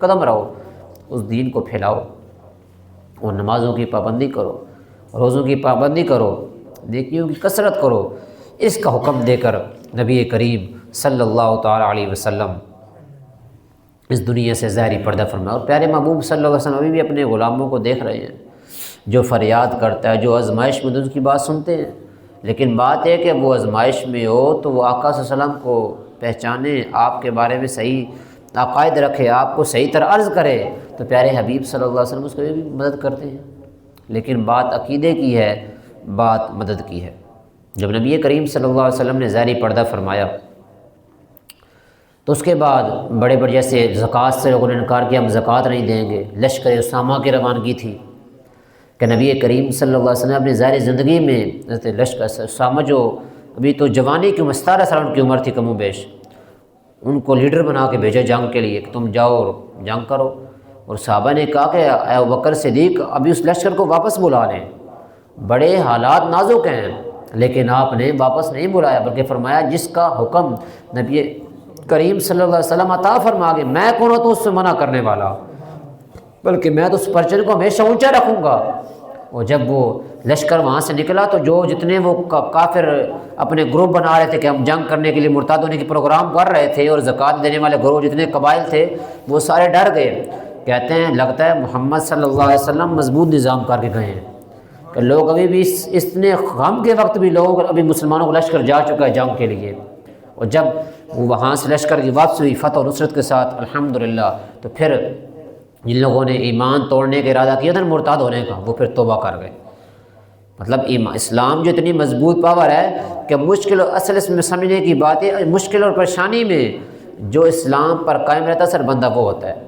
قدم رہو، اس دین کو پھیلاؤ، اور نمازوں کی پابندی کرو، روزوں کی پابندی کرو، نیکیوں کی کثرت کرو۔ اس کا حکم دے کر نبی کریم صلی اللہ تعالیٰ علیہ وسلم اس دنیا سے ظاہری پردہ فرمایا۔ اور پیارے محبوب صلی اللہ علیہ وسلم ابھی بھی اپنے غلاموں کو دیکھ رہے ہیں، جو فریاد کرتا ہے، جو آزمائش میں ان کی بات سنتے ہیں، لیکن بات ہے کہ وہ آزمائش میں ہو تو وہ آقا صلی اللہ علیہ وسلم کو پہچانے، آپ کے بارے میں صحیح عقائد رکھے، آپ کو صحیح طرح عرض کرے، تو پیارے حبیب صلی اللہ علیہ وسلم اس کو بھی مدد کرتے ہیں۔ لیکن بات عقیدے کی ہے، بات مدد کی ہے۔ جب نبی کریم صلی اللہ علیہ وسلم نے ظاہری پردہ فرمایا تو اس کے بعد بڑے بڑے جیسے زکوٰۃ سے لوگوں نے انکار کیا، ہم زکوٰۃ نہیں دیں گے، لشکر اسامہ کی روانگی تھی کہ نبی کریم صلی اللہ علیہ وسلم اپنی ظاہری زندگی میں حضرت لشکر اسامہ جو ابھی تو جوانی کی 17 سال ان کی عمر تھی کم و بیش، ان کو لیڈر بنا کے بھیجا جنگ کے لیے کہ تم جاؤ اور جنگ کرو، اور صحابہ نے کہا کہ اے ابوبکر صدیق ابھی اس لشکر کو واپس بلا لیں، بڑے حالات نازک ہیں، لیکن آپ نے واپس نہیں بلایا، بلکہ فرمایا جس کا حکم نبی کریم صلی اللہ علیہ وسلم عطا فرما گے، میں کون ہوں تو اس سے منع کرنے والا، بلکہ میں تو اس پرچم کو ہمیشہ اونچا رکھوں گا۔ اور جب وہ لشکر وہاں سے نکلا تو جو جتنے وہ کافر اپنے گروپ بنا رہے تھے کہ ہم جنگ کرنے کے لیے مرتد ہونے کی پروگرام کر رہے تھے، اور زکوٰۃ دینے والے گروہ جتنے قبائل تھے وہ سارے ڈر گئے، کہتے ہیں لگتا ہے محمد صلی اللہ علیہ وسلم مضبوط نظام کر کے گئے ہیں کہ لوگ ابھی بھی اتنے غم کے وقت بھی لوگ ابھی مسلمانوں کو لشکر جا چکا ہے جنگ کے لیے۔ اور جب وہاں سے لشکر کی واپسی ہوئی فتح و نصرت کے ساتھ الحمدللہ، تو پھر جن لوگوں نے ایمان توڑنے کا ارادہ کیا تھا مرتد ہونے کا، وہ پھر توبہ کر گئے۔ مطلب اسلام جو اتنی مضبوط پاور ہے کہ مشکل اصل اس میں سمجھنے کی بات ہے، مشکل اور پریشانی میں جو اسلام پر قائم رہتا ہے سر بندہ وہ ہوتا ہے۔